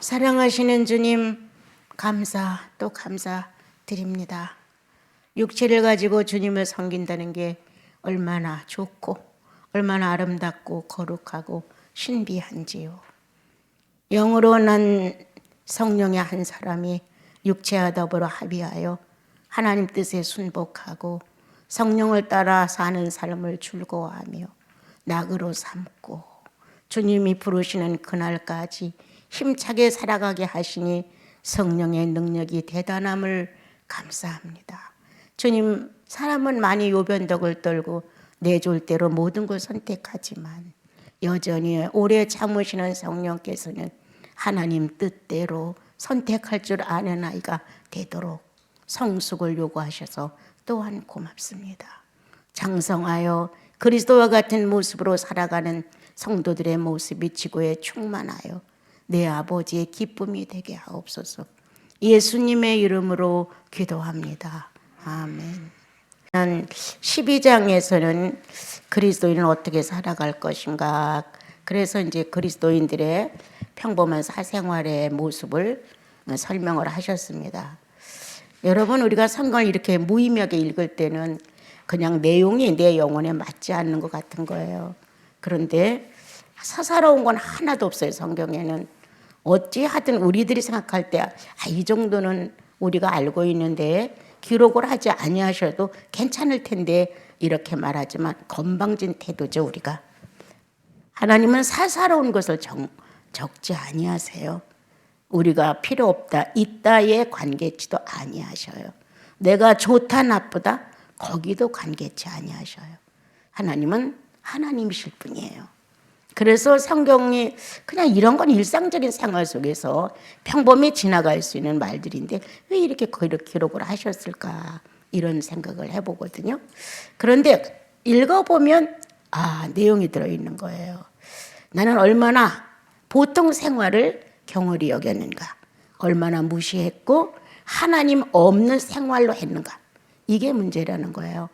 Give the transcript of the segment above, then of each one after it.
사랑하시는 주님, 감사 또 감사드립니다. 육체를 가지고 주님을 섬긴다는 게 얼마나 좋고 얼마나 아름답고 거룩하고 신비한지요. 영으로 난 성령의 한 사람이 육체와 더불어 합의하여 하나님 뜻에 순복하고 성령을 따라 사는 삶을 즐거워하며 낙으로 삼고 주님이 부르시는 그날까지 힘차게 살아가게 하시니 성령의 능력이 대단함을 감사합니다. 주님, 사람은 많이 요변덕을 떨고 내줄 대로 모든 걸 선택하지만 여전히 오래 참으시는 성령께서는 하나님 뜻대로 선택할 줄 아는 아이가 되도록 성숙을 요구하셔서 또한 고맙습니다. 장성하여 그리스도와 같은 모습으로 살아가는 성도들의 모습이 지구에 충만하여 내 아버지의 기쁨이 되게 하옵소서. 예수님의 이름으로 기도합니다. 아멘. 12장에서는 그리스도인은 어떻게 살아갈 것인가, 그래서 이제 그리스도인들의 평범한 사생활의 모습을 설명을 하셨습니다. 여러분, 우리가 성경을 이렇게 무의미하게 읽을 때는 그냥 내용이 내 영혼에 맞지 않는 것 같은 거예요. 그런데 사사로운 건 하나도 없어요. 성경에는 어찌하든 우리들이 생각할 때 이 정도는 우리가 알고 있는데 기록을 하지 아니하셔도 괜찮을 텐데 이렇게 말하지만 건방진 태도죠. 우리가 하나님은 사사로운 것을 적지 아니하세요. 우리가 필요 없다 있다에 관계치도 아니하셔요. 내가 좋다 나쁘다 거기도 관계치 아니하셔요. 하나님은 하나님이실 뿐이에요. 그래서 성경이 그냥 이런 건 일상적인 생활 속에서 평범히 지나갈 수 있는 말들인데 왜 이렇게 기록을 하셨을까, 이런 생각을 해보거든요. 그런데 읽어보면 내용이 들어있는 거예요. 나는 얼마나 보통 생활을 경홀히 여겼는가, 얼마나 무시했고 하나님 없는 생활로 했는가, 이게 문제라는 거예요.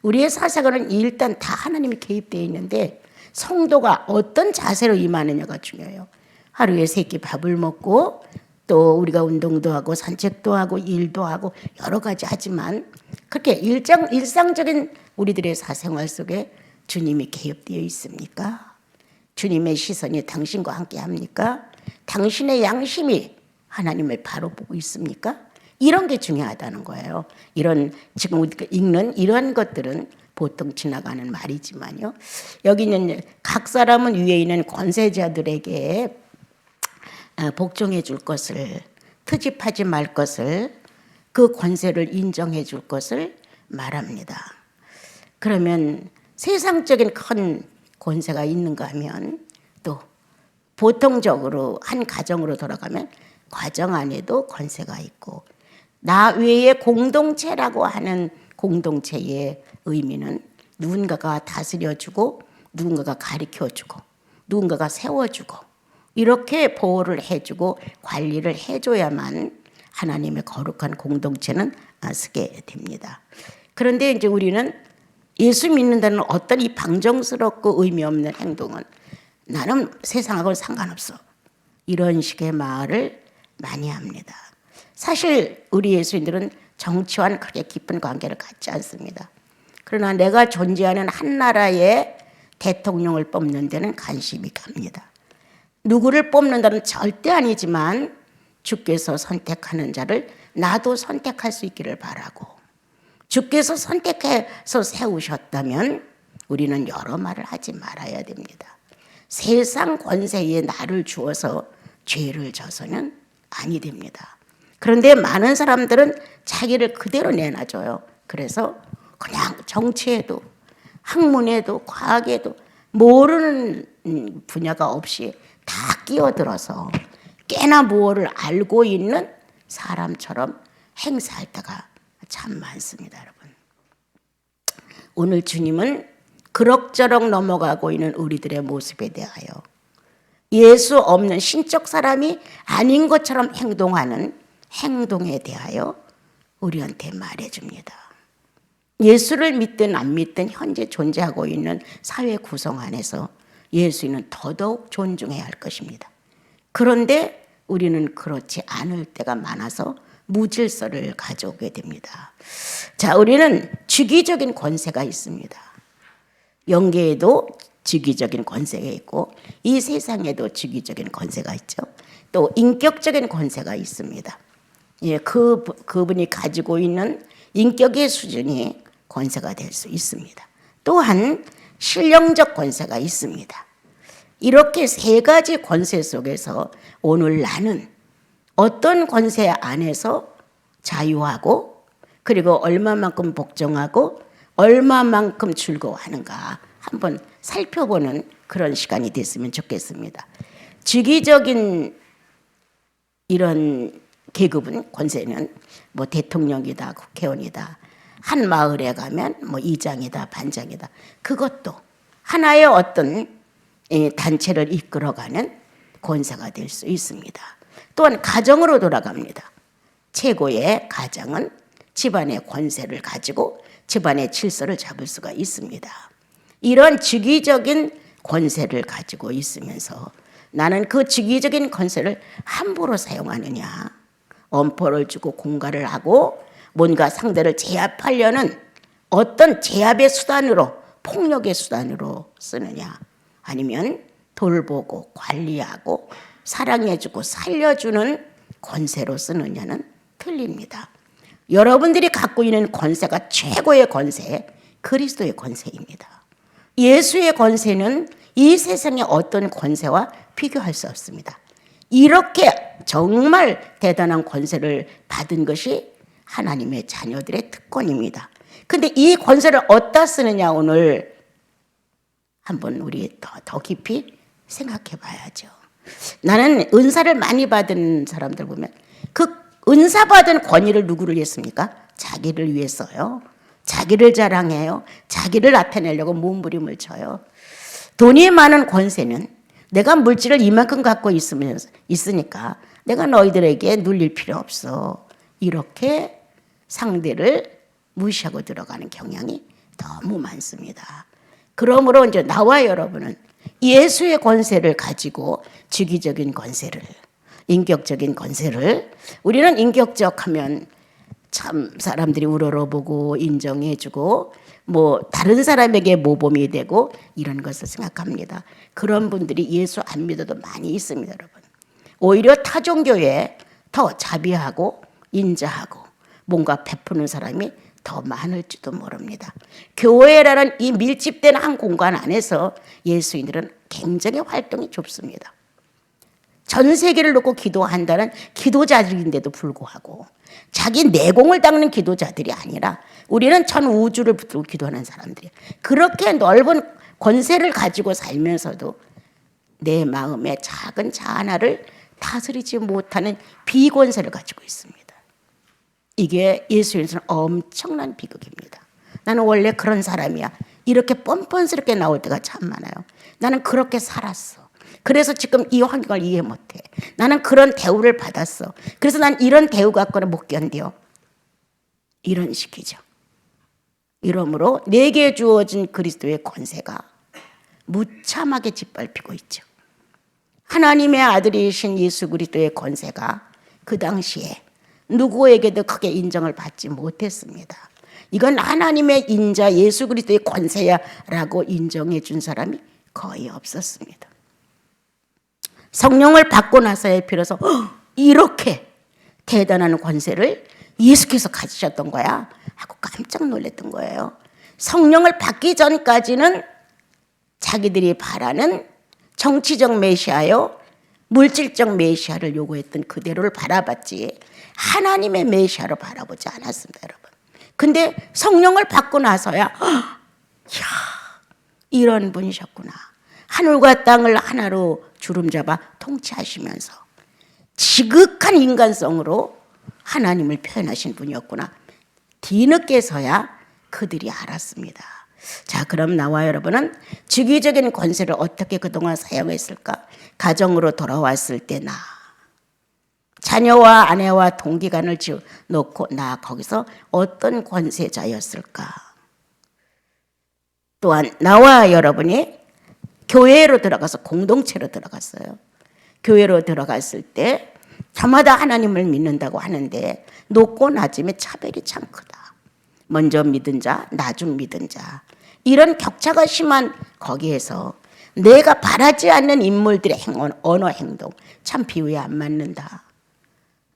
우리의 사사관은 일단 다 하나님이 개입되어 있는데 성도가 어떤 자세로 임하느냐가 중요해요. 하루에 3끼 밥을 먹고 또 우리가 운동도 하고 산책도 하고 일도 하고 여러 가지 하지만 그렇게 일상적인 우리들의 사생활 속에 주님이 개입되어 있습니까? 주님의 시선이 당신과 함께 합니까? 당신의 양심이 하나님을 바로 보고 있습니까? 이런 게 중요하다는 거예요. 이런 지금 우리가 읽는 이러한 것들은 보통 지나가는 말이지만요. 여기는 각 사람은 위에 있는 권세자들에게 복종해 줄 것을, 트집하지 말 것을, 그 권세를 인정해 줄 것을 말합니다. 그러면 세상적인 큰 권세가 있는가 하면 또 보통적으로 한 가정으로 돌아가면 가정 안에도 권세가 있고, 나 외에 공동체라고 하는 공동체의 의미는 누군가가 다스려주고 누군가가 가르쳐주고 누군가가 세워주고 이렇게 보호를 해주고 관리를 해줘야만 하나님의 거룩한 공동체는 서게 됩니다. 그런데 이제 우리는 예수 믿는다는 어떤 이 방정스럽고 의미 없는 행동은 나는 세상하고는 상관없어, 이런 식의 말을 많이 합니다. 사실 우리 예수인들은 정치와는 그렇게 깊은 관계를 갖지 않습니다. 그러나 내가 존재하는 한 나라의 대통령을 뽑는 데는 관심이 갑니다. 누구를 뽑는다는 절대 아니지만 주께서 선택하는 자를 나도 선택할 수 있기를 바라고, 주께서 선택해서 세우셨다면 우리는 여러 말을 하지 말아야 됩니다. 세상 권세에 나를 주어서 죄를 져서는 아니 됩니다. 그런데 많은 사람들은 자기를 그대로 내놔줘요. 그래서 그냥 정치에도 학문에도 과학에도 모르는 분야가 없이 다 끼어들어서 꽤나 무엇을 알고 있는 사람처럼 행세할 때가 참 많습니다. 여러분, 오늘 주님은 그럭저럭 넘어가고 있는 우리들의 모습에 대하여 예수 없는 신적 사람이 아닌 것처럼 행동하는 행동에 대하여 우리한테 말해줍니다. 예수를 믿든 안 믿든 현재 존재하고 있는 사회 구성 안에서 예수님은 더더욱 존중해야 할 것입니다. 그런데 우리는 그렇지 않을 때가 많아서 무질서를 가져오게 됩니다. 자, 우리는 주기적인 권세가 있습니다. 영계에도 주기적인 권세가 있고 이 세상에도 주기적인 권세가 있죠. 또 인격적인 권세가 있습니다. 예, 그분이 가지고 있는 인격의 수준이 권세가 될 수 있습니다. 또한 신령적 권세가 있습니다. 이렇게 세 가지 권세 속에서 오늘 나는 어떤 권세 안에서 자유하고 그리고 얼마만큼 복종하고 얼마만큼 즐거워하는가 한번 살펴보는 그런 시간이 됐으면 좋겠습니다. 주기적인 이런 계급은 권세는 뭐 대통령이다, 국회의원이다, 한 마을에 가면 뭐 이장이다, 반장이다. 그것도 하나의 어떤 단체를 이끌어가는 권세가 될 수 있습니다. 또한 가정으로 돌아갑니다. 최고의 가장은 집안의 권세를 가지고 집안의 질서를 잡을 수가 있습니다. 이런 주기적인 권세를 가지고 있으면서 나는 그 주기적인 권세를 함부로 사용하느냐, 엄포를 주고 공갈을 하고 뭔가 상대를 제압하려는 어떤 제압의 수단으로, 폭력의 수단으로 쓰느냐, 아니면 돌보고 관리하고 사랑해주고 살려주는 권세로 쓰느냐는 틀립니다. 여러분들이 갖고 있는 권세가 최고의 권세, 그리스도의 권세입니다. 예수의 권세는 이 세상의 어떤 권세와 비교할 수 없습니다. 이렇게 정말 대단한 권세를 받은 것이 하나님의 자녀들의 특권입니다. 근데 이 권세를 어디다 쓰느냐 오늘 한번 우리 더 깊이 생각해 봐야죠. 나는 은사를 많이 받은 사람들 보면 그 은사 받은 권위를 누구를 위했습니까? 자기를 위해서요. 자기를 자랑해요. 자기를 나타내려고 몸부림을 쳐요. 돈이 많은 권세는 내가 물질을 이만큼 갖고 있으니까 내가 너희들에게 눌릴 필요 없어. 이렇게 상대를 무시하고 들어가는 경향이 너무 많습니다. 그러므로 이제 나와 여러분은 예수의 권세를 가지고 주기적인 권세를, 인격적인 권세를, 우리는 인격적 하면 참 사람들이 우러러보고 인정해주고 뭐 다른 사람에게 모범이 되고 이런 것을 생각합니다. 그런 분들이 예수 안 믿어도 많이 있습니다, 여러분. 오히려 타종교에 더 자비하고 인자하고 뭔가 베푸는 사람이 더 많을지도 모릅니다. 교회라는 이 밀집된 한 공간 안에서 예수인들은 굉장히 활동이 좁습니다. 전 세계를 놓고 기도한다는 기도자들인데도 불구하고 자기 내공을 닦는 기도자들이 아니라 우리는 전 우주를 붙들고 기도하는 사람들이에요. 그렇게 넓은 권세를 가지고 살면서도 내 마음의 작은 자 하나를 다스리지 못하는 비권세를 가지고 있습니다. 이게 예수님께서는 엄청난 비극입니다. 나는 원래 그런 사람이야. 이렇게 뻔뻔스럽게 나올 때가 참 많아요. 나는 그렇게 살았어. 그래서 지금 이 환경을 이해 못해. 나는 그런 대우를 받았어. 그래서 난 이런 대우 갖고는 못 견뎌. 이런 식이죠. 이러므로 내게 주어진 그리스도의 권세가 무참하게 짓밟히고 있죠. 하나님의 아들이신 예수 그리스도의 권세가 그 당시에 누구에게도 크게 인정을 받지 못했습니다. 이건 하나님의 인자 예수 그리스도의 권세야라고 인정해 준 사람이 거의 없었습니다. 성령을 받고 나서야 비로소 이렇게 대단한 권세를 예수께서 가지셨던 거야 하고 깜짝 놀랐던 거예요. 성령을 받기 전까지는 자기들이 바라는 정치적 메시아요, 물질적 메시아를 요구했던 그대로를 바라봤지 하나님의 메시아로 바라보지 않았습니다, 여러분. 근데 성령을 받고 나서야 이야, 이런 분이셨구나. 하늘과 땅을 하나로 주름잡아 통치하시면서 지극한 인간성으로 하나님을 표현하신 분이었구나. 뒤늦게서야 그들이 알았습니다. 자, 그럼 나와 여러분은 주기적인 권세를 어떻게 그동안 사용했을까? 가정으로 돌아왔을 때 나, 자녀와 아내와 동기간을 놓고 나 거기서 어떤 권세자였을까? 또한 나와 여러분이 교회로 들어가서 공동체로 들어갔어요. 교회로 들어갔을 때 저마다 하나님을 믿는다고 하는데 높고 낮음의 차별이 참 크다. 먼저 믿은 자, 나중 믿은 자. 이런 격차가 심한 거기에서 내가 바라지 않는 인물들의 언어 행동 참 비유에 안 맞는다.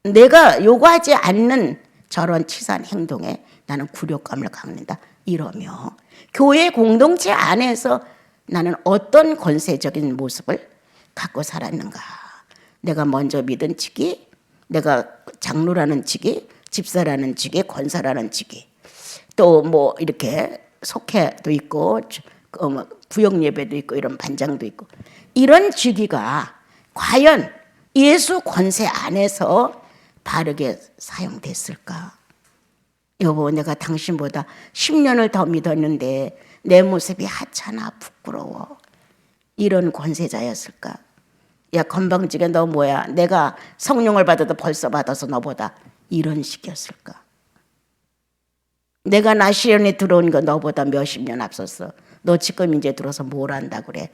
내가 요구하지 않는 저런 치사한 행동에 나는 굴욕감을 갖는다. 이러며 교회 공동체 안에서 나는 어떤 권세적인 모습을 갖고 살았는가. 내가 먼저 믿은 직위, 내가 장로라는 직위, 집사라는 직위, 권사라는 직위, 또 뭐 이렇게 속회도 있고 구역 예배도 있고 이런 반장도 있고 이런 직위가 과연 예수 권세 안에서 바르게 사용됐을까? 여보, 내가 당신보다 10년을 더 믿었는데 내 모습이 하찮아 부끄러워. 이런 권세자였을까? 야, 건방지게 너 뭐야? 내가 성령을 받아도 벌써 받아서 너보다 이런 식이었을까? 내가 나시련에 들어온 거 너보다 몇십 년 앞섰어. 너 지금 이제 들어서 뭘 한다 그래?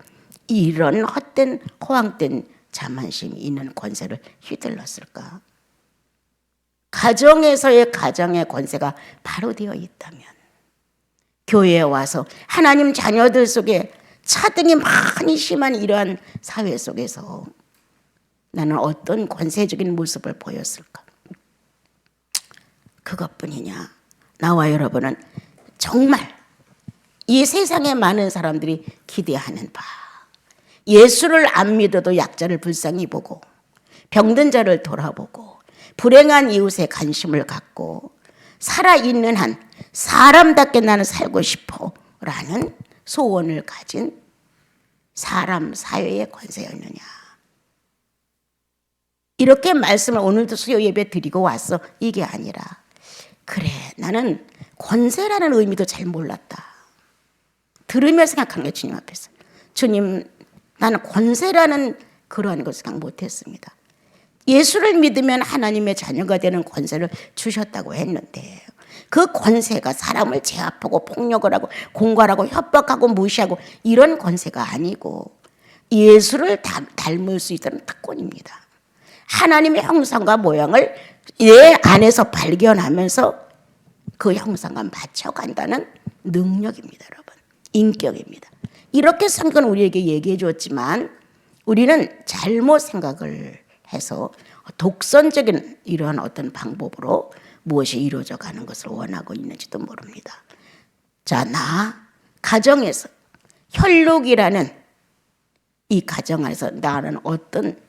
이런 헛된 허황된 자만심이 있는 권세를 휘둘렀을까? 가정에서의 가정의 권세가 바로 되어 있다면 교회에 와서 하나님 자녀들 속에 차등이 많이 심한 이러한 사회 속에서 나는 어떤 권세적인 모습을 보였을까? 그것뿐이냐? 나와 여러분은 정말 이 세상에 많은 사람들이 기대하는 바, 예수를 안 믿어도 약자를 불쌍히 보고 병든 자를 돌아보고 불행한 이웃에 관심을 갖고 살아있는 한 사람답게 나는 살고 싶어 라는 소원을 가진 사람 사회의 권세였느냐. 이렇게 말씀을 오늘도 수요 예배 드리고 왔어. 이게 아니라 그래, 나는 권세라는 의미도 잘 몰랐다. 들으며 생각한 게 주님 앞에서, 주님, 나는 권세라는 그러한 것을 생각 못했습니다. 예수를 믿으면 하나님의 자녀가 되는 권세를 주셨다고 했는데 그 권세가 사람을 제압하고 폭력을 하고 공갈하고 협박하고 무시하고 이런 권세가 아니고 예수를 닮을 수 있다는 특권입니다. 하나님의 형상과 모양을 내 안에서 발견하면서 그 형상과 맞춰간다는 능력입니다, 여러분. 인격입니다. 이렇게 성경은 우리에게 얘기해 줬지만 우리는 잘못 생각을 해서 독선적인 이러한 어떤 방법으로 무엇이 이루어져 가는 것을 원하고 있는지도 모릅니다. 자, 나 가정에서 혈육이라는 이 가정 안에서 나는 어떤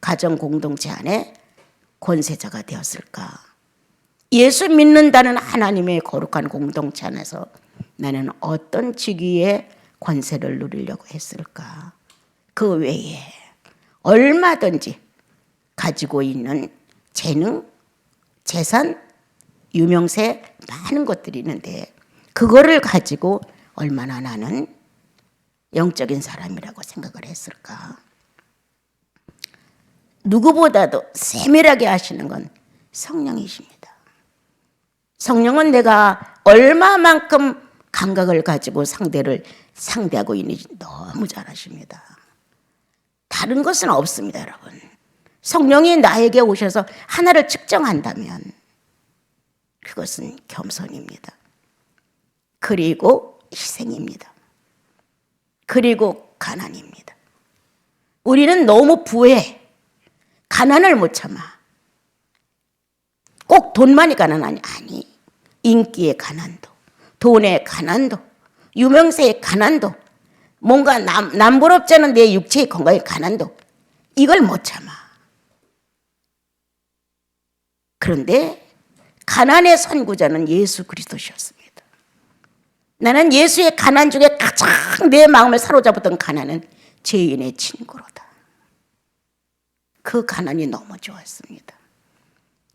가정 공동체 안에 권세자가 되었을까? 예수 믿는다는 하나님의 거룩한 공동체 안에서 나는 어떤 직위의 권세를 누리려고 했을까? 그 외에 얼마든지 가지고 있는 재능, 재산, 유명세 많은 것들이 있는데 그거를 가지고 얼마나 나는 영적인 사람이라고 생각을 했을까? 누구보다도 세밀하게 하시는 건 성령이십니다. 성령은 내가 얼마만큼 감각을 가지고 상대를 상대하고 있는지 너무 잘 아십니다. 다른 것은 없습니다, 여러분. 성령이 나에게 오셔서 하나를 측정한다면 그것은 겸손입니다. 그리고 희생입니다. 그리고 가난입니다. 우리는 너무 부해. 가난을 못 참아. 꼭 돈만이 가난하니 아니. 인기의 가난도, 돈의 가난도, 유명세의 가난도, 뭔가 남부럽지 않은 내 육체의 건강의 가난도 이걸 못 참아. 그런데 가난의 선구자는 예수 그리스도셨습니다. 나는 예수의 가난 중에 가장 내 마음을 사로잡았던 가난은 죄인의 친구로다. 그 가난이 너무 좋았습니다.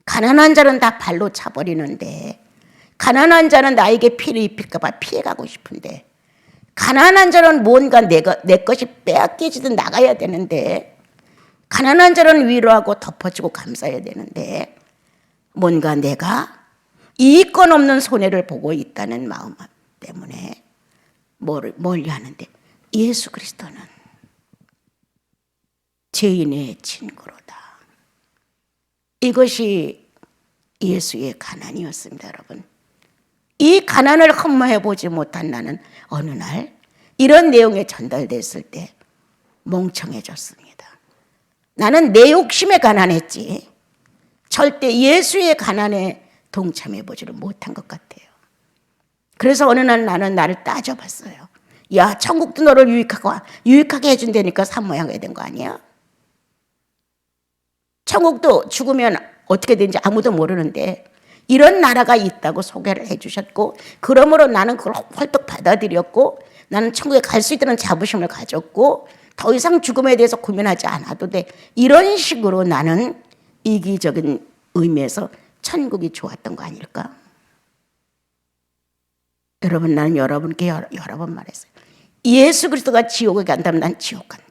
가난한 자는 다 발로 차버리는데 가난한 자는 나에게 피를 입힐까 봐 피해가고 싶은데 가난한 자는 뭔가 내 것이 빼앗겨지듯 나가야 되는데 가난한 자는 위로하고 덮어주고 감싸야 되는데 뭔가 내가 이익권 없는 손해를 보고 있다는 마음 때문에 멀리 하는데 예수 그리스도는 죄인의 친구로다. 이것이 예수의 가난이었습니다, 여러분. 이 가난을 흠모해 보지 못한 나는 어느 날 이런 내용이 전달됐을 때 멍청해졌습니다. 나는 내 욕심에 가난했지 절대 예수의 가난에 동참해 보지를 못한 것 같아요. 그래서 어느 날 나는 나를 따져봤어요. 야, 천국도 너를 유익하게 해준다니까 산모양이 된 거 아니야? 천국도 죽으면 어떻게 되는지 아무도 모르는데 이런 나라가 있다고 소개를 해주셨고, 그러므로 나는 그걸 헐떡 받아들였고, 나는 천국에 갈 수 있다는 자부심을 가졌고, 더 이상 죽음에 대해서 고민하지 않아도 돼. 이런 식으로 나는 이기적인 의미에서 천국이 좋았던 거 아닐까? 여러분, 나는 여러분께 여러 번 말했어요. 예수 그리스도가 지옥에 간다면 난 지옥 간다.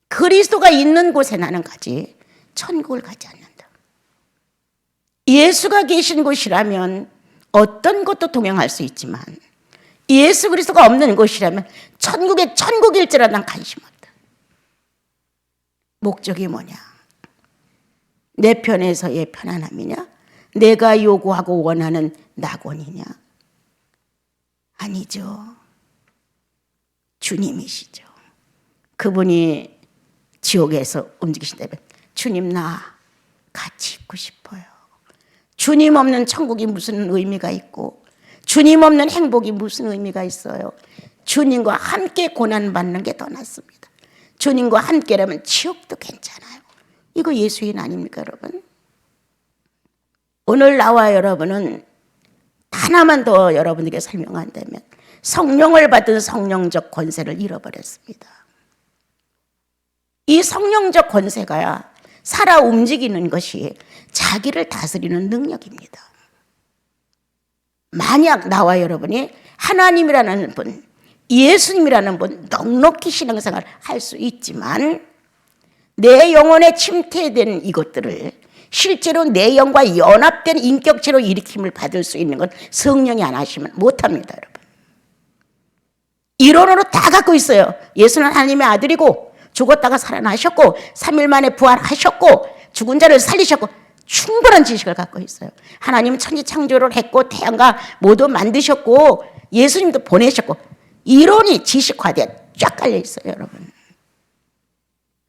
그리스도가 있는 곳에 나는 가지 천국을 가지 않는다. 예수가 계신 곳이라면 어떤 것도 동행할 수 있지만 예수 그리스도가 없는 곳이라면 천국의 천국일지라도 난 관심 없다. 목적이 뭐냐? 내 편에서의 편안함이냐? 내가 요구하고 원하는 낙원이냐? 아니죠. 주님이시죠. 그분이 지옥에서 움직이신다면 주님 나 같이 있고 싶어요. 주님 없는 천국이 무슨 의미가 있고 주님 없는 행복이 무슨 의미가 있어요. 주님과 함께 고난받는 게 더 낫습니다. 주님과 함께라면 지옥도 괜찮아요. 이거 예수인 아닙니까, 여러분? 오늘 나와 여러분은 하나만 더 여러분에게 설명한다면 성령을 받은 성령적 권세를 잃어버렸습니다. 이 성령적 권세가 살아 움직이는 것이 자기를 다스리는 능력입니다. 만약 나와 여러분이 하나님이라는 분, 예수님이라는 분 넉넉히 신앙생활을 할 수 있지만 내 영혼에 침투된 이것들을 실제로 내 영과 연합된 인격체로 일으킴을 받을 수 있는 건 성령이 안 하시면 못합니다, 여러분. 이론으로 다 갖고 있어요. 예수는 하나님의 아들이고 죽었다가 살아나셨고 3일 만에 부활하셨고 죽은 자를 살리셨고 충분한 지식을 갖고 있어요. 하나님은 천지창조를 했고 태양과 모두 만드셨고 예수님도 보내셨고 이론이 지식화돼 쫙 깔려 있어요, 여러분.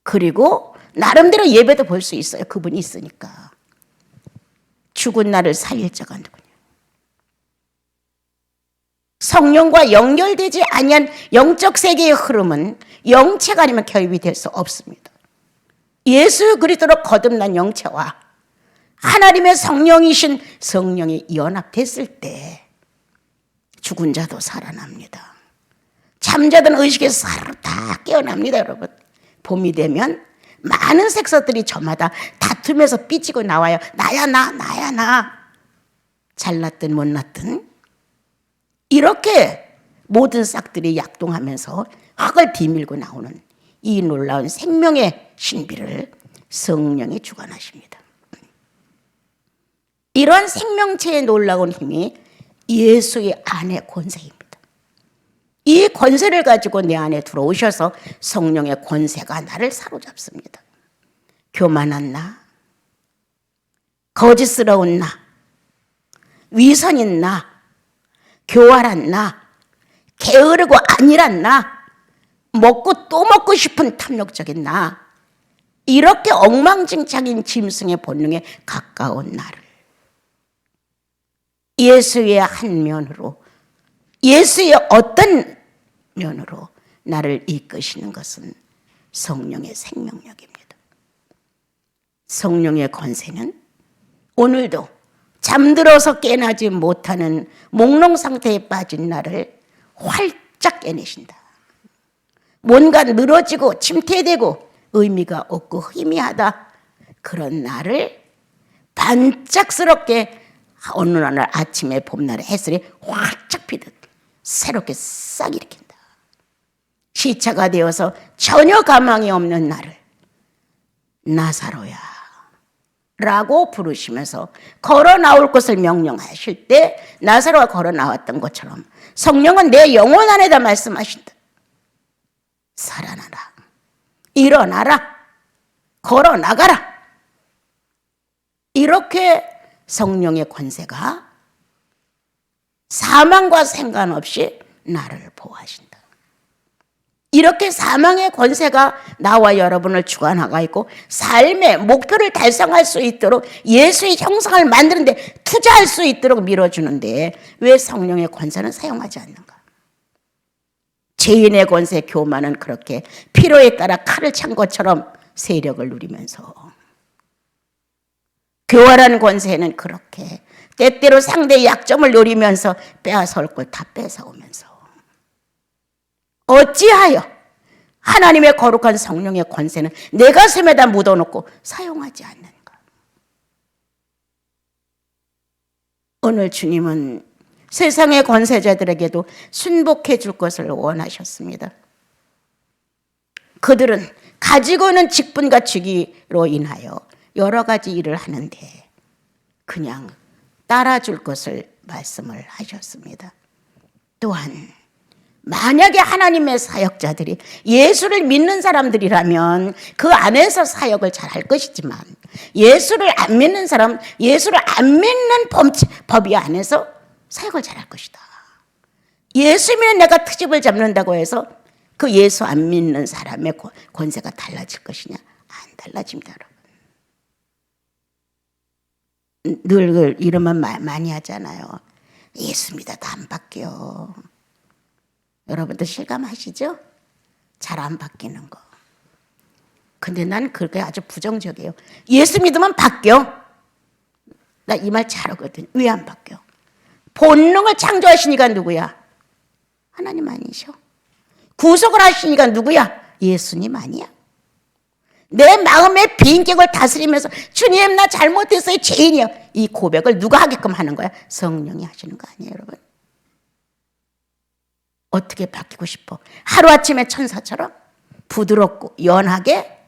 그리고 나름대로 예배도 볼 수 있어요. 그분이 있으니까. 죽은 나를 살릴 자가 누구냐? 성령과 연결되지 아니한 영적 세계의 흐름은 영체가 아니면 결입이 될 수 없습니다. 예수 그리스도로 거듭난 영체와 하나님의 성령이신 성령이 연합됐을 때 죽은 자도 살아납니다. 잠자던 의식에서 사르르 다 깨어납니다, 여러분. 봄이 되면 많은 색소들이 저마다 다투면서 삐치고 나와요. 나야 나, 나야 나. 잘났든 못났든 이렇게 모든 싹들이 약동하면서 흙을 뒤밀고 나오는 이 놀라운 생명의 신비를 성령이 주관하십니다. 이런 생명체의 놀라운 힘이 예수의 안의 권세입니다. 이 권세를 가지고 내 안에 들어오셔서 성령의 권세가 나를 사로잡습니다. 교만한 나, 거짓스러운 나, 위선인 나, 교활한 나, 게으르고 안일한 나, 먹고 또 먹고 싶은 탐욕적인 나, 이렇게 엉망진창인 짐승의 본능에 가까운 나를 예수의 한 면으로, 예수의 어떤 면으로 나를 이끄시는 것은 성령의 생명력입니다. 성령의 권세는 오늘도 잠들어서 깨나지 못하는 몽롱 상태에 빠진 나를 활짝 깨내신다. 뭔가 늘어지고 침체되고 의미가 없고 희미하다. 그런 나를 반짝스럽게 어느 날 아침에 봄날의 햇살이 활짝 피듯 새롭게 싹 일으킨다. 시차가 되어서 전혀 가망이 없는 나를 나사로야 라고 부르시면서 걸어 나올 것을 명령하실 때 나사로가 걸어 나왔던 것처럼 성령은 내 영혼 안에다 말씀하신다. 살아나라, 일어나라, 걸어 나가라. 이렇게 성령의 권세가 사망과 상관없이 나를 보호하신다. 이렇게 사망의 권세가 나와 여러분을 주관하고 있고 삶의 목표를 달성할 수 있도록 예수의 형상을 만드는데 투자할 수 있도록 밀어주는데 왜 성령의 권세는 사용하지 않는가? 죄인의 권세 교만은 그렇게 필요에 따라 칼을 찬 것처럼 세력을 누리면서, 교활한 권세는 그렇게 때때로 상대의 약점을 노리면서 빼앗아올 걸 다 뺏어오면서, 어찌하여 하나님의 거룩한 성령의 권세는 내 가슴에다 묻어놓고 사용하지 않는가? 오늘 주님은 세상의 권세자들에게도 순복해 줄 것을 원하셨습니다. 그들은 가지고 있는 직분과 직위로 인하여 여러 가지 일을 하는데 그냥 따라줄 것을 말씀을 하셨습니다. 또한 만약에 하나님의 사역자들이 예수를 믿는 사람들이라면 그 안에서 사역을 잘할 것이지만 예수를 안 믿는 사람, 예수를 안 믿는 법이 안에서 사역을 잘할 것이다. 예수 믿는 내가 트집을 잡는다고 해서 그 예수 안 믿는 사람의 권세가 달라질 것이냐? 안 달라집니다, 여러분. 늘 이런 말 많이 하잖아요. 예수 믿어도 안 바뀌어. 여러분들 실감하시죠? 잘 안 바뀌는 거. 근데 난 그게 아주 부정적이에요. 예수 믿으면 바뀌어. 나 이 말 잘하거든. 왜 안 바뀌어? 본능을 창조하시니까 누구야? 하나님 아니셔. 구속을 하시니까 누구야? 예수님 아니야. 내 마음의 비인격을 다스리면서 주님 나 잘못했어요, 죄인이요, 이 고백을 누가 하게끔 하는 거야? 성령이 하시는 거 아니에요, 여러분? 어떻게 바뀌고 싶어? 하루아침에 천사처럼 부드럽고 연하게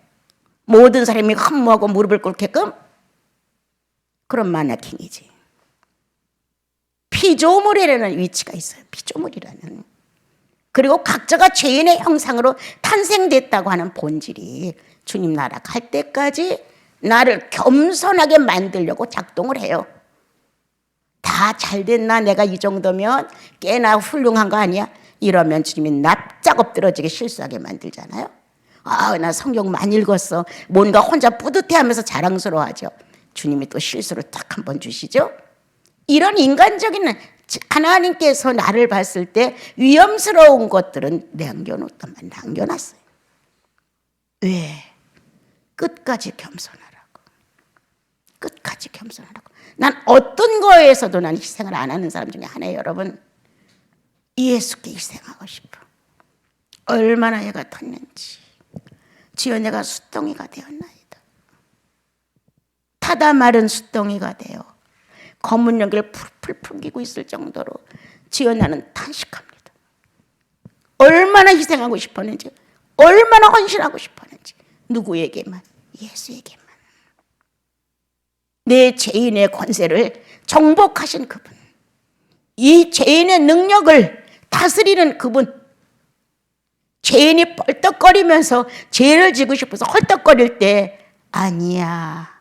모든 사람이 흠모하고 무릎을 꿇게끔? 그런 마네킹이지. 피조물이라는 위치가 있어요. 피조물이라는. 그리고 각자가 죄인의 형상으로 탄생됐다고 하는 본질이 주님 나라 갈 때까지 나를 겸손하게 만들려고 작동을 해요. 다 잘됐나? 내가 이 정도면 꽤나 훌륭한 거 아니야? 이러면 주님이 납작 엎드러지게 실수하게 만들잖아요. 아, 나 성경 많이 읽었어. 뭔가 혼자 뿌듯해하면서 자랑스러워하죠. 주님이 또 실수를 딱 한 번 주시죠. 이런 인간적인 하나님께서 나를 봤을 때 위험스러운 것들은 남겨놨어요. 왜? 끝까지 겸손하라고. 끝까지 겸손하라고. 난 어떤 거에서도 난 희생을 안 하는 사람 중에 하나예요, 여러분. 예수께 희생하고 싶어. 얼마나 해가 텄는지. 주여 내가 숫덩이가 되었나이다. 타다 마른 숫덩이가 되어 검은 연기를 풀풀 풍기고 있을 정도로 주여 나는 탄식합니다. 얼마나 희생하고 싶었는지, 얼마나 헌신하고 싶었는지. 누구에게만? 예수에게만. 내 죄인의 권세를 정복하신 그분, 이 죄인의 능력을 다스리는 그분, 죄인이 뻘떡거리면서 죄를 지고 싶어서 헐떡거릴 때 아니야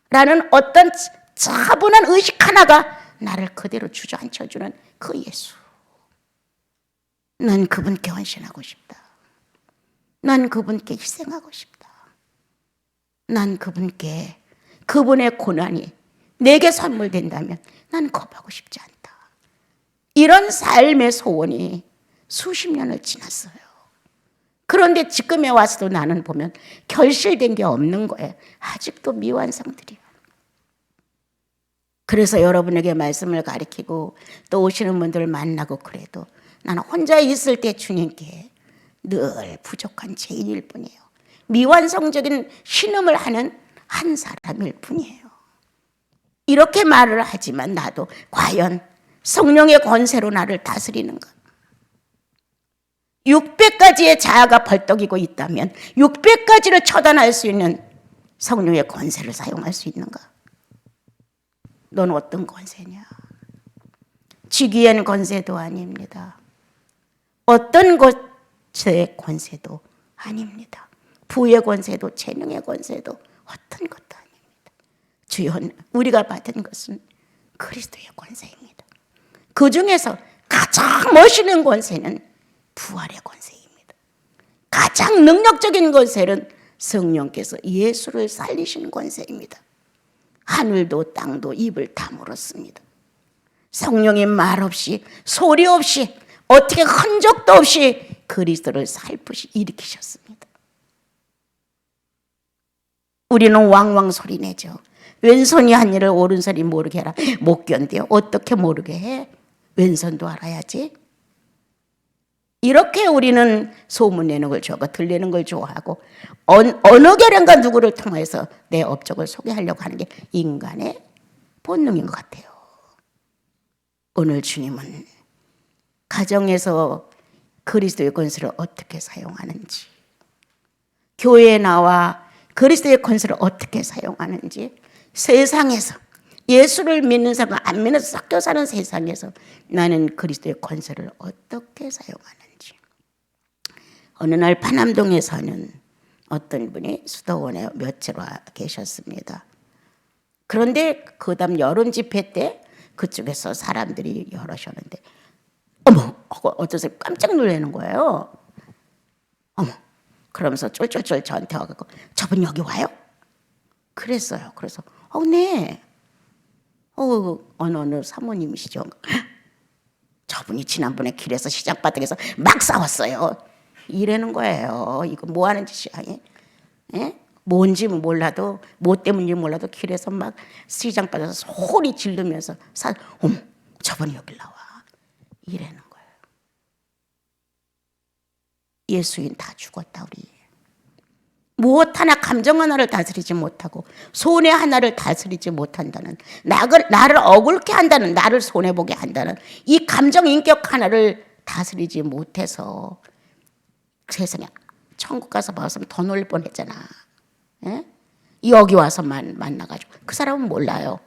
라는 어떤 차분한 의식 하나가 나를 그대로 주저앉혀주는 그 예수. 난 그분께 헌신하고 싶다. 난 그분께 희생하고 싶다. 난 그분께 그분의 고난이 내게 선물된다면 난 겁하고 싶지 않다. 이런 삶의 소원이 수십 년을 지났어요. 그런데 지금에 와서도 나는 보면 결실된 게 없는 거예요. 아직도 미완성들이야. 그래서 여러분에게 말씀을 가르치고 또 오시는 분들을 만나고 그래도 나는 혼자 있을 때 주님께 늘 부족한 죄인일 뿐이에요. 미완성적인 신음을 하는 한 사람일 뿐이에요. 이렇게 말을 하지만 나도 과연 성령의 권세로 나를 다스리는가? 600가지의 자아가 벌떡이고 있다면 600가지를 처단할 수 있는 성령의 권세를 사용할 수 있는가? 넌 어떤 권세냐? 직위의 권세도 아닙니다. 어떤 것의 권세도 아닙니다. 부의 권세도 재능의 권세도 어떤 것도 아닙니다. 주여, 우리가 받은 것은 그리스도의 권세입니다. 그 중에서 가장 멋있는 권세는 부활의 권세입니다. 가장 능력적인 권세는 성령께서 예수를 살리신 권세입니다. 하늘도 땅도 입을 다물었습니다. 성령의 말 없이, 소리 없이, 어떻게 흔적도 없이 그리스도를 살포시 일으키셨습니다. 우리는 왕왕 소리내죠. 왼손이 한 일을 오른손이 모르게 하라. 못 견뎌요. 어떻게 모르게 해? 왼손도 알아야지. 이렇게 우리는 소문내는 걸 좋아하고 들리는 걸 좋아하고 어느 계량과 누구를 통해서 내 업적을 소개하려고 하는 게 인간의 본능인 것 같아요. 오늘 주님은 가정에서 그리스도의 권세를 어떻게 사용하는지, 교회에 나와 그리스도의 권세를 어떻게 사용하는지, 세상에서 예수를 믿는 사람과 안 믿는 섞여 사는 세상에서 나는 그리스도의 권세를 어떻게 사용하는지. 어느 날 파남동에 사는 어떤 분이 수도원에 며칠 와 계셨습니다. 그런데 그 다음 여론 집회 때 그쪽에서 사람들이 여럿이었는데 어머, 어쩌서 깜짝 놀라는 거예요. 어머, 그러면서 쫄쫄쫄 저한테 와갖고 저분 여기 와요? 그랬어요. 그래서 네. 어느 사모님이시죠. 저분이 지난번에 길에서 시장바닥에서 막 싸웠어요. 이러는 거예요. 이거 뭐 하는 짓이야? 예? 뭔지 몰라도, 뭐 때문인지 몰라도 길에서 막 시장바닥에서 소리 지르면서 어머, 저분이 여기 나와. 이러는 거예요. 예수인 다 죽었다 우리. 무엇 하나 감정 하나를 다스리지 못하고 손해 하나를 다스리지 못한다는, 나를 억울케 한다는, 나를 손해보게 한다는 이 감정 인격 하나를 다스리지 못해서 세상에 천국 가서 봤으면 더 놀릴 뻔했잖아. 예? 여기 와서 만나가지고 그 사람은 몰라요.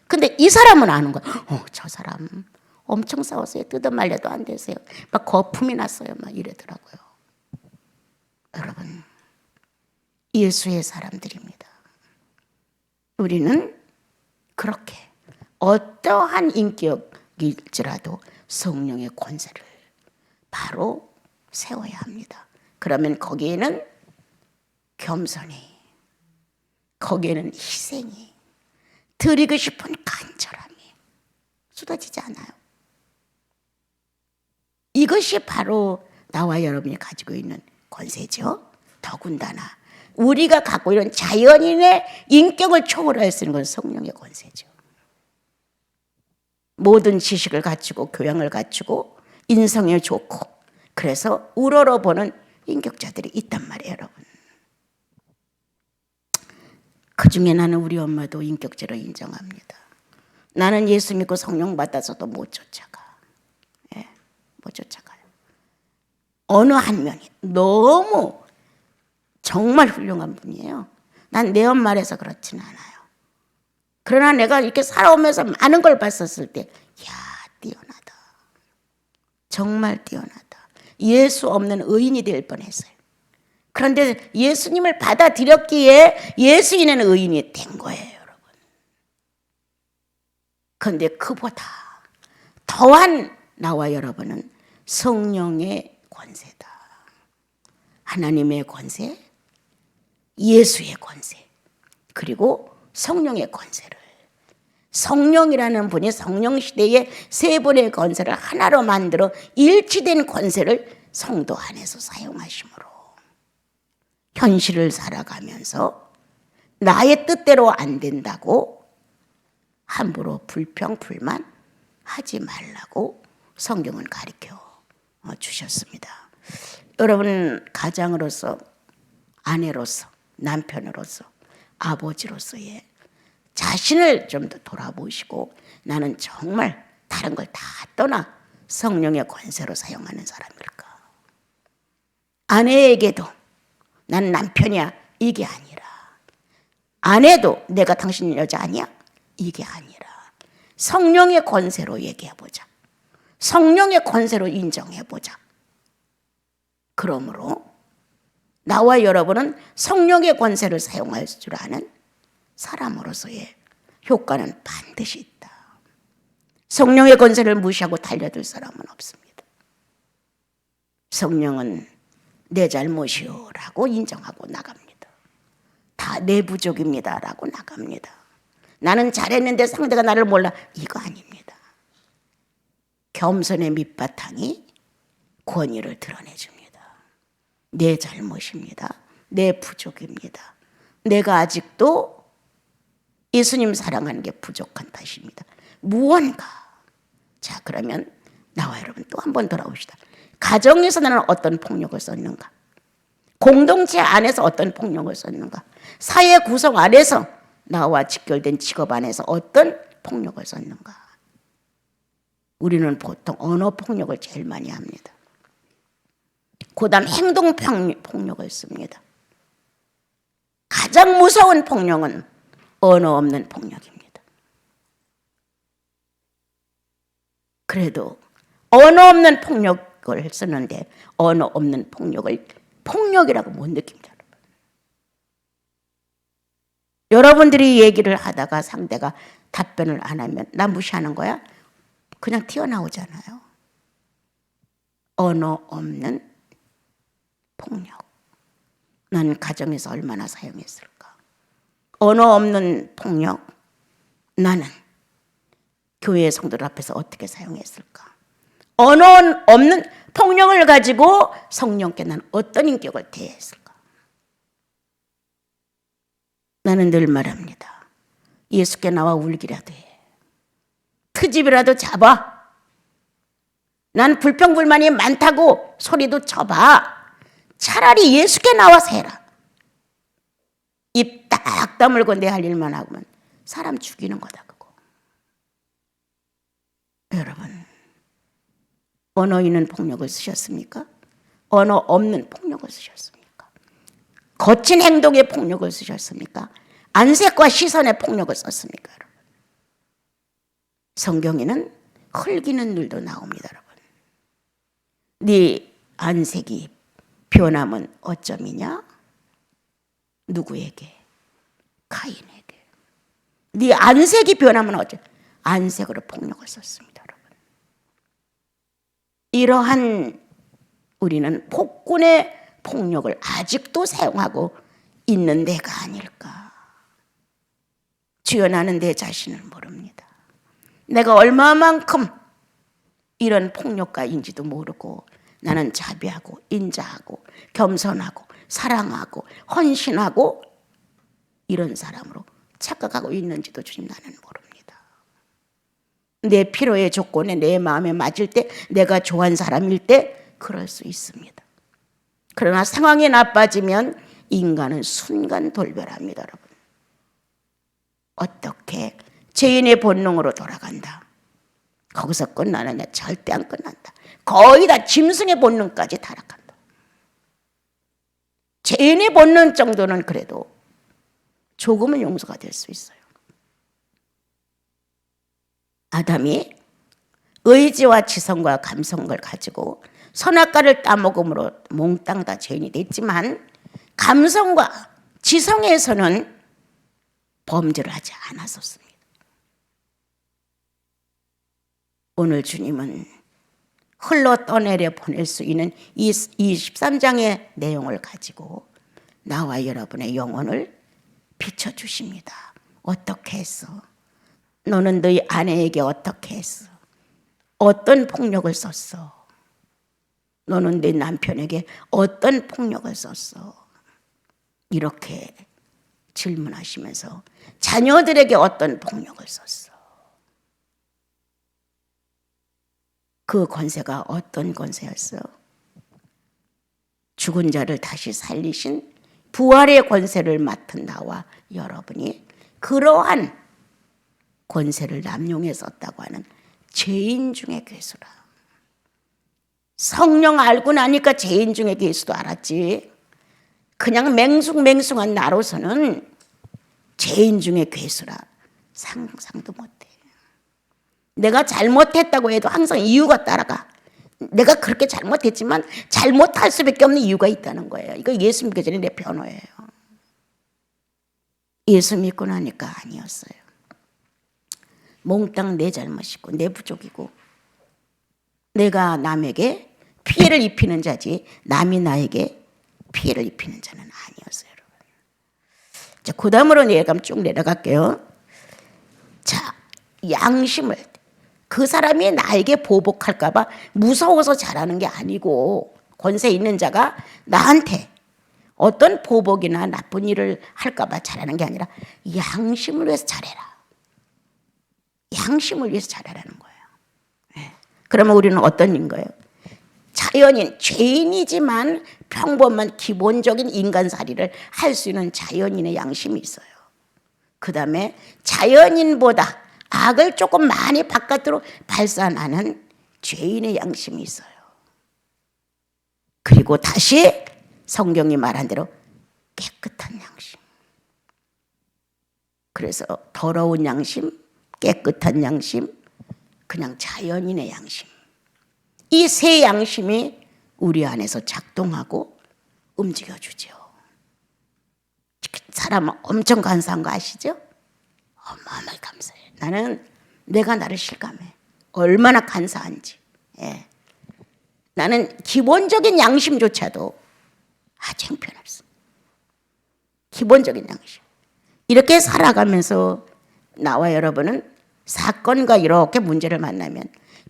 근데 이 사람은 아는 거야. 저 사람 엄청 싸웠어요. 뜯어 말려도 안 되세요. 막 거품이 났어요. 막 이러더라고요. 여러분, 예수의 사람들입니다. 우리는 그렇게 어떠한 인격일지라도 성령의 권세를 바로 세워야 합니다. 그러면 거기에는 겸손이, 거기에는 희생이, 드리고 싶은 간절함이 쏟아지지 않아요. 이것이 바로 나와 여러분이 가지고 있는 권세죠. 더군다나 우리가 갖고 있는 자연인의 인격을 초월할 수 있는 건 성령의 권세죠. 모든 지식을 갖추고 교양을 갖추고 인성이 좋고 그래서 우러러보는 인격자들이 있단 말이에요, 여러분. 그중에 나는 우리 엄마도 인격자로 인정합니다. 나는 예수 믿고 성령 받아서도 못 쫓아가. 못 쫓아가요. 어느 한 면이 너무 정말 훌륭한 분이에요. 난 내 엄마라서 그렇지는 않아요. 그러나 내가 이렇게 살아오면서 많은 걸 봤었을 때, 뛰어나다. 정말 뛰어나다. 예수 없는 의인이 될 뻔했어요. 그런데 예수님을 받아들였기에 예수인은 의인이 된 거예요, 여러분. 그런데 그보다 더한 나와 여러분은 성령의 권세다. 하나님의 권세, 예수의 권세, 그리고 성령의 권세를, 성령이라는 분이 성령 시대에 세 분의 권세를 하나로 만들어 일치된 권세를 성도 안에서 사용하심으로 현실을 살아가면서 나의 뜻대로 안 된다고 함부로 불평, 불만 하지 말라고 성경은 가르쳐 주셨습니다. 여러분, 가장으로서, 아내로서, 남편으로서, 아버지로서의 자신을 좀 더 돌아보시고 나는 정말 다른 걸 다 떠나 성령의 권세로 사용하는 사람일까? 아내에게도 난 남편이야 이게 아니라, 아내도 내가 당신 여자 아니야 이게 아니라 성령의 권세로 얘기해보자. 성령의 권세로 인정해보자. 그러므로 나와 여러분은 성령의 권세를 사용할 줄 아는 사람으로서의 효과는 반드시 있다. 성령의 권세를 무시하고 달려들 사람은 없습니다. 성령은 내 잘못이요 라고 인정하고 나갑니다. 다 내 부족입니다 라고 나갑니다. 나는 잘했는데 상대가 나를 몰라, 이거 아닙니다. 겸손의 밑바탕이 권위를 드러내줍니다. 내 잘못입니다. 내 부족입니다. 내가 아직도 예수님 사랑하는 게 부족한 탓입니다. 무언가. 자, 그러면 나와 여러분 또 한 번 돌아봅시다. 가정에서 나는 어떤 폭력을 썼는가? 공동체 안에서 어떤 폭력을 썼는가? 사회 구성 안에서 나와 직결된 직업 안에서 어떤 폭력을 썼는가? 우리는 보통 언어 폭력을 제일 많이 합니다. 그 다음 행동 폭력을 씁니다. 가장 무서운 폭력은 언어 없는 폭력입니다. 그래도 언어 없는 폭력을 쓰는데 언어 없는 폭력을 폭력이라고 못 느낍니다. 여러분들이 얘기를 하다가 상대가 답변을 안 하면 나 무시하는 거야? 그냥 튀어나오잖아요. 언어 없는 폭력. 난 가정에서 얼마나 사용했을까? 언어 없는 폭력, 나는 교회 성도들 앞에서 어떻게 사용했을까? 언어 없는 폭력을 가지고 성령께 난 어떤 인격을 대했을까? 나는 늘 말합니다. 예수께 나와 울기라도 해. 트집이라도 잡아. 난 불평불만이 많다고 소리도 쳐봐. 차라리 예수께 나와서 해라. 입 딱 다물고 내 할 일만 하고만 사람 죽이는 거다 그거. 여러분, 언어 있는 폭력을 쓰셨습니까? 언어 없는 폭력을 쓰셨습니까? 거친 행동의 폭력을 쓰셨습니까? 안색과 시선의 폭력을 썼습니까? 여러분? 성경에는 흘기는 눈도 나옵니다. 여러분. 네 안색이 변함은 어점이냐? 누구에게? 가인에게. 네 안색이 변하면 어째? 안색으로 폭력을 썼습니다, 여러분. 이러한 우리는 폭군의 폭력을 아직도 사용하고 있는 내가 아닐까. 주여, 나는 내 자신을 모릅니다. 내가 얼마만큼 이런 폭력가인지도 모르고 나는 자비하고 인자하고 겸손하고 사랑하고 헌신하고 이런 사람으로 착각하고 있는지도 주님 나는 모릅니다. 내 필요의 조건에 내 마음에 맞을 때, 내가 좋아하는 사람일 때 그럴 수 있습니다. 그러나 상황이 나빠지면 인간은 순간 돌변합니다. 여러분. 어떻게 죄인의 본능으로 돌아간다. 거기서 끝나느냐? 절대 안 끝난다. 거의 다 짐승의 본능까지 타락한다. 죄인의 본능 정도는 그래도 조금은 용서가 될 수 있어요. 아담이 의지와 지성과 감성을 가지고 선악과를 따먹음으로 몽땅 다 죄인이 됐지만 감성과 지성에서는 범죄를 하지 않았었습니다. 오늘 주님은 흘러 떠내려 보낼 수 있는 이 13장의 내용을 가지고 나와 여러분의 영혼을 비춰주십니다. 어떻게 했어? 너는 너희 아내에게 어떻게 했어? 어떤 폭력을 썼어? 너는 네 남편에게 어떤 폭력을 썼어? 이렇게 질문하시면서 자녀들에게 어떤 폭력을 썼어? 그 권세가 어떤 권세였어? 죽은 자를 다시 살리신 부활의 권세를 맡은 나와 여러분이 그러한 권세를 남용해 썼다고 하는 죄인 중에 괴수라. 성령 알고 나니까 죄인 중에 괴수도 알았지. 그냥 맹숭맹숭한 나로서는 죄인 중에 괴수라 상상도 못해. 내가 잘못했다고 해도 항상 이유가 따라가. 내가 그렇게 잘못했지만 잘못할 수밖에 없는 이유가 있다는 거예요. 이거 예수 믿기 전에 내 변호예요. 예수 믿고 나니까 아니었어요. 몽땅 내 잘못이고 내 부족이고 내가 남에게 피해를 입히는 자지 남이 나에게 피해를 입히는 자는 아니었어요. 여러분. 자, 그 다음으로 예감 쭉 내려갈게요. 자, 양심을 그 사람이 나에게 보복할까 봐 무서워서 잘하는 게 아니고 권세 있는 자가 나한테 어떤 보복이나 나쁜 일을 할까 봐 잘하는 게 아니라 양심을 위해서 잘해라. 양심을 위해서 잘하라는 거예요. 네. 그러면 우리는 어떤 인 거예요? 자연인, 죄인이지만 평범한 기본적인 인간살이를 할 수 있는 자연인의 양심이 있어요. 그 다음에 자연인보다 악을 조금 많이 바깥으로 발산하는 죄인의 양심이 있어요. 그리고 다시 성경이 말한 대로 깨끗한 양심. 그래서 더러운 양심, 깨끗한 양심, 그냥 자연인의 양심. 이 세 양심이 우리 안에서 작동하고 움직여주죠. 사람은 엄청 감사한 거 아시죠? 어마어마하게 감사해요. 나는 내가 나를 실감해. 얼마나 감사한지. 예. 나는 기본적인 양심조차도 아주 형편없어. 기본적인 양심. 이렇게 살아가면서 나와 여러분은 사건과 이렇게 문제를 만나면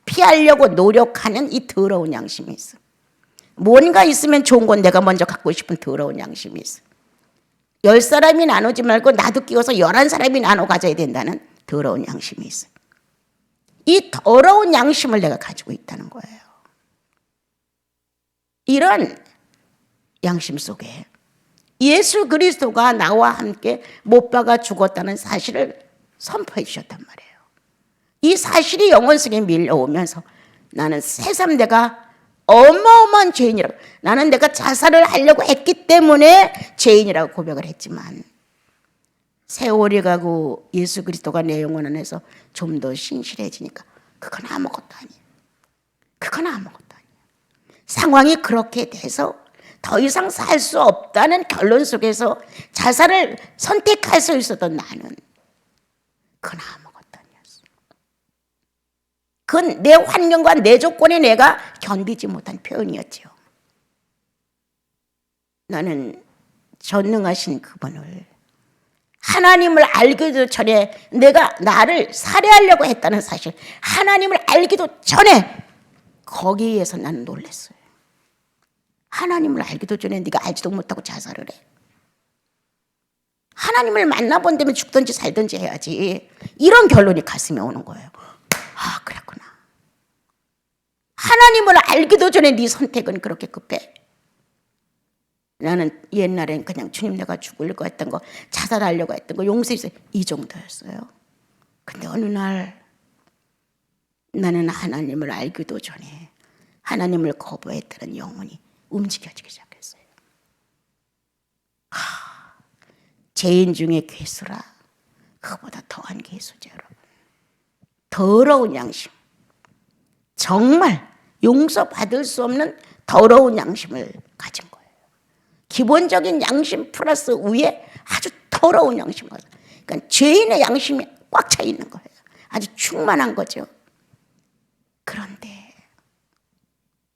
피하려고 노력하는 이 더러운 양심이 있어. 뭔가 있으면 좋은 건 내가 먼저 갖고 싶은 더러운 양심이 있어. 10사람이 나누지 말고 나도 끼워서 11사람이 나눠 가져야 된다는 더러운 양심이 있어. 이 더러운 양심을 내가 가지고 있다는 거예요. 이런 양심 속에 예수 그리스도가 나와 함께 못 박아 죽었다는 사실을 선포해 주셨단 말이에요. 이 사실이 영혼 속에 밀려오면서 나는 새삼 내가 어마어마한 죄인이라고, 나는 내가 자살을 하려고 했기 때문에 죄인이라고 고백을 했지만 세월이 가고 예수 그리스도가 내 영혼 안에서 좀 더 신실해지니까 그건 아무것도 아니에요. 그건 아무것도 아니에요. 상황이 그렇게 돼서 더 이상 살 수 없다는 결론 속에서 자살을 선택할 수 있었던 나는 그건 아무것도 아니었어. 그건 내 환경과 내 조건에 내가 견디지 못한 표현이었죠. 나는 전능하신 그분을, 하나님을 알기도 전에 내가 나를 살해하려고 했다는 사실, 하나님을 알기도 전에 거기에서 나는 놀랐어요. 하나님을 알기도 전에 네가 알지도 못하고 자살을 해. 하나님을 만나본다면 죽든지 살든지 해야지. 이런 결론이 가슴에 오는 거예요. 아, 그랬구나. 하나님을 알기도 전에 네 선택은 그렇게 급해? 나는 옛날엔 그냥 주님 내가 죽으려고 했던 거, 자살하려고 했던 거, 용서해주세요, 이 정도였어요. 근데 어느 날 나는 하나님을 알기도 전에 하나님을 거부했다는 영혼이 움직여지기 시작했어요. 죄인 중에 괴수라 그보다 더한 괴수죠, 여러분. 더러운 양심, 정말 용서받을 수 없는 더러운 양심을 가진 거예요. 기본적인 양심 플러스 위에 아주 더러운 양심을 가진 거예요. 그러니까 죄인의 양심이 꽉 차 있는 거예요. 아주 충만한 거죠. 그런데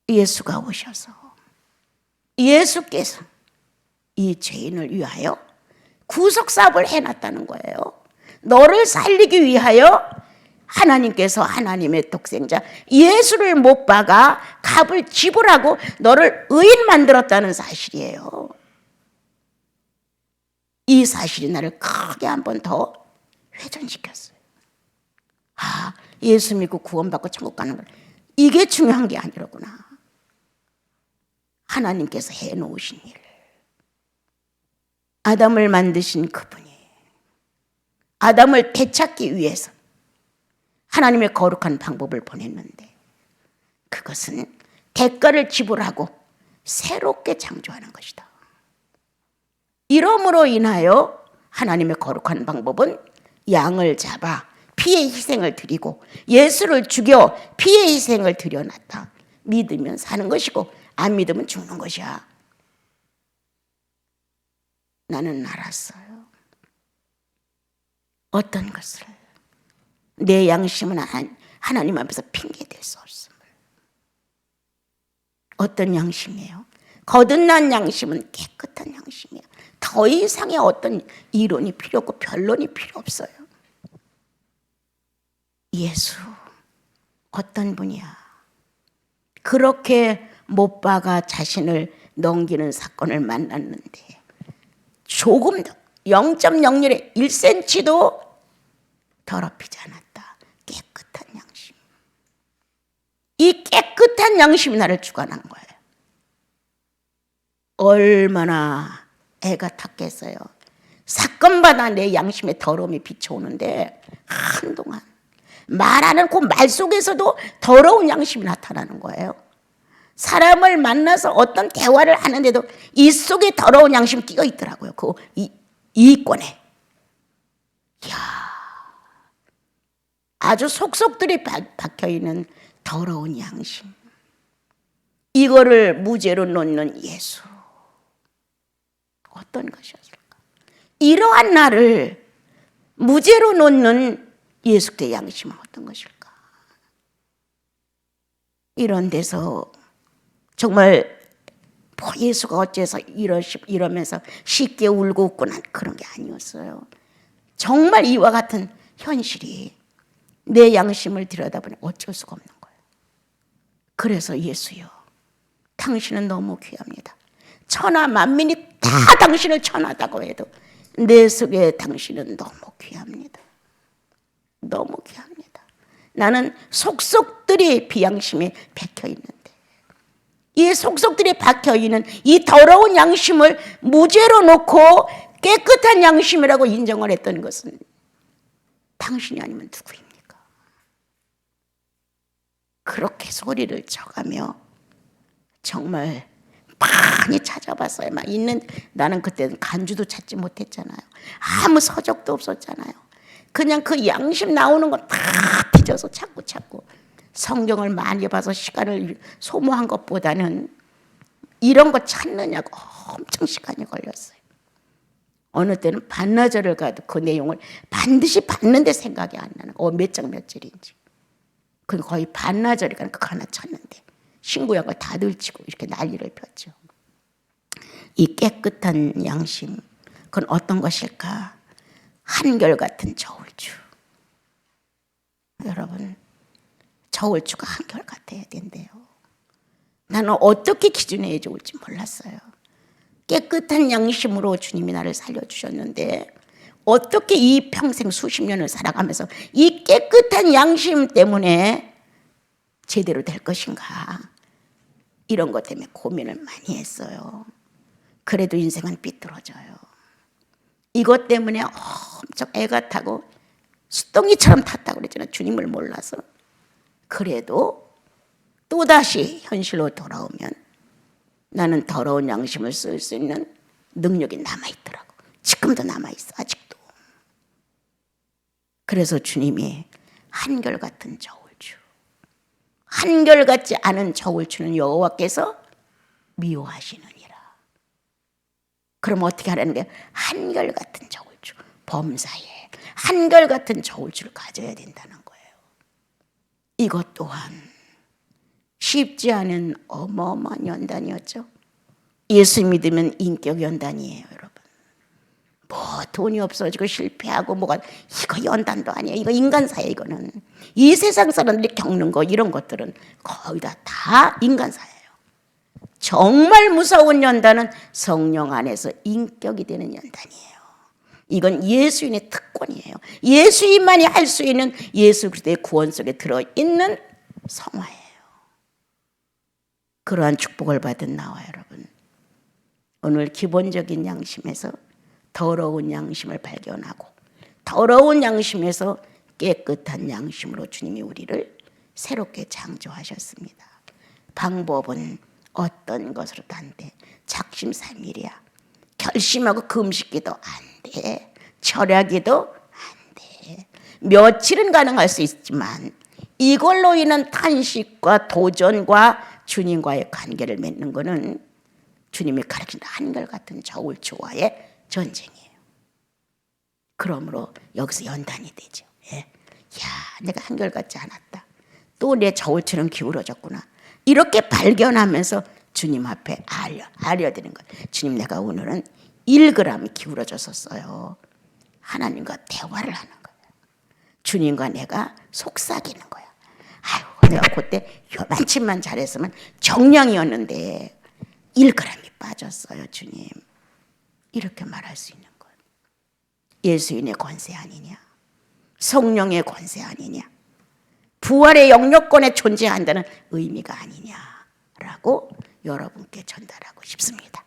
예수가 오셔서 예수께서 이 죄인을 위하여 구속사업을 해놨다는 거예요. 너를 살리기 위하여 하나님께서 하나님의 독생자 예수를 못 박아 값을 지불하고 너를 의인 만들었다는 사실이에요. 이 사실이 나를 크게 한 번 더 회전시켰어요. 아, 예수 믿고 구원받고 천국 가는 걸, 이게 중요한 게 아니로구나. 하나님께서 해놓으신 일, 아담을 만드신 그분이 아담을 되찾기 위해서 하나님의 거룩한 방법을 보냈는데 그것은 대가를 지불하고 새롭게 창조하는 것이다. 이러므로 인하여 하나님의 거룩한 방법은 양을 잡아 피의 희생을 드리고 예수를 죽여 피의 희생을 드려놨다. 믿으면 사는 것이고 안 믿으면 죽는 것이야. 나는 알았어요. 어떤 것을? 내 양심은 하나님 앞에서 핑계댈 수 없음을. 어떤 양심이에요? 거듭난 양심은 깨끗한 양심이에요. 더 이상의 어떤 이론이 필요 없고 변론이 필요 없어요. 예수 어떤 분이야? 그렇게 못 박아 자신을 넘기는 사건을 만났는데 조금도 0.01의 1cm도 더럽히지 않았다. 깨끗한 양심. 이 깨끗한 양심이 나를 주관한 거예요. 얼마나 애가 탔겠어요. 사건마다 내 양심의 더러움이 비춰오는데 한동안 말하는 그 말 속에서도 더러운 양심이 나타나는 거예요. 사람을 만나서 어떤 대화를 하는데도 이 속에 더러운 양심 끼어 있더라고요. 이권에. 이야, 아주 속속들이 박혀있는 더러운 양심. 이거를 무죄로 놓는 예수. 어떤 것이었을까? 이러한 나를 무죄로 놓는 예수 그리스도의 양심은 어떤 것일까? 이런 데서 정말 예수가 어째서 이러면서 쉽게 울고 웃고 난 그런 게 아니었어요. 정말 이와 같은 현실이 내 양심을 들여다보니 어쩔 수가 없는 거예요. 그래서 예수여, 당신은 너무 귀합니다. 천하 만민이 다 당신을 천하다고 해도 내 속에 당신은 너무 귀합니다. 너무 귀합니다. 나는 속속들이 비양심에 박혀 있는데 이 속속들이 박혀 있는 이 더러운 양심을 무죄로 놓고 깨끗한 양심이라고 인정을 했던 것은 당신이 아니면 누구입니까? 그렇게 소리를 쳐가며 정말 많이 찾아봤어요. 막 있는, 나는 그때는 간주도 찾지 못했잖아요. 아무 서적도 없었잖아요. 그냥 그 양심 나오는 거 다 뒤져서 찾고 성경을 많이 봐서 시간을 소모한 것보다는 이런 거 찾느냐고 엄청 시간이 걸렸어요. 어느 때는 반나절을 가도 그 내용을 반드시 봤는데 생각이 안 나는 거. 몇 장 몇 절인지. 그 거의 반나절이니까 그거 하나 찾는데 신구약을 다 들치고 이렇게 난리를 폈죠. 이 깨끗한 양심, 그건 어떤 것일까? 한결같은 저울추. 여러분, 저울추가 한결같아야 된대요. 나는 어떻게 기준해야 좋을지 몰랐어요. 깨끗한 양심으로 주님이 나를 살려주셨는데 어떻게 이 평생 수십 년을 살아가면서 이 깨끗한 양심 때문에 제대로 될 것인가, 이런 것 때문에 고민을 많이 했어요. 그래도 인생은 삐뚤어져요. 이것 때문에 엄청 애가 타고 수동이처럼 탔다고 그랬잖아요. 주님을 몰라서. 그래도 또다시 현실로 돌아오면 나는 더러운 양심을 쓸 수 있는 능력이 남아있더라고. 지금도 남아있어, 아직도. 그래서 주님이 한결같은 저울추, 한결같지 않은 저울추는 여호와께서 미워하시느니라. 그럼 어떻게 하라는 거예요? 한결같은 저울추, 범사에 한결같은 저울추를 가져야 된다는 거예요. 이것 또한 쉽지 않은 어마어마한 연단이었죠. 예수 믿으면 인격 연단이에요, 여러분. 뭐 돈이 없어지고 실패하고 뭐가, 이거 연단도 아니에요. 이거 인간사예요. 이거는 이 세상 사람들이 겪는 거, 이런 것들은 거의 다 인간사예요. 정말 무서운 연단은 성령 안에서 인격이 되는 연단이에요. 이건 예수인의 특권이에요. 예수인만이 할 수 있는 예수 그리스도의 구원 속에 들어있는 성화예요. 그러한 축복을 받은 나와 여러분, 오늘 기본적인 양심에서 더러운 양심을 발견하고 더러운 양심에서 깨끗한 양심으로 주님이 우리를 새롭게 창조하셨습니다. 방법은 어떤 것으로도 안 돼. 작심삼일이야. 결심하고 금식기도 안 돼. 철야기도 안 돼. 며칠은 가능할 수 있지만 이걸로 인한 탄식과 도전과 주님과의 관계를 맺는 것은 주님이 가르친 한결같은 저울추와의 전쟁이에요. 그러므로 여기서 연단이 되죠. 예. 야, 내가 한결같지 않았다. 또 내 저울처럼 기울어졌구나. 이렇게 발견하면서 주님 앞에 알려드리는 거예요. 주님, 내가 오늘은 1g 기울어졌었어요. 하나님과 대화를 하는 거예요. 주님과 내가 속삭이는 거야. 아유, 내가 그때 요만치만 잘했으면 정량이었는데 1g이 빠졌어요, 주님. 이렇게 말할 수 있는 거예요. 예수인의 권세 아니냐? 성령의 권세 아니냐? 부활의 영역권에 존재한다는 의미가 아니냐라고 여러분께 전달하고 싶습니다.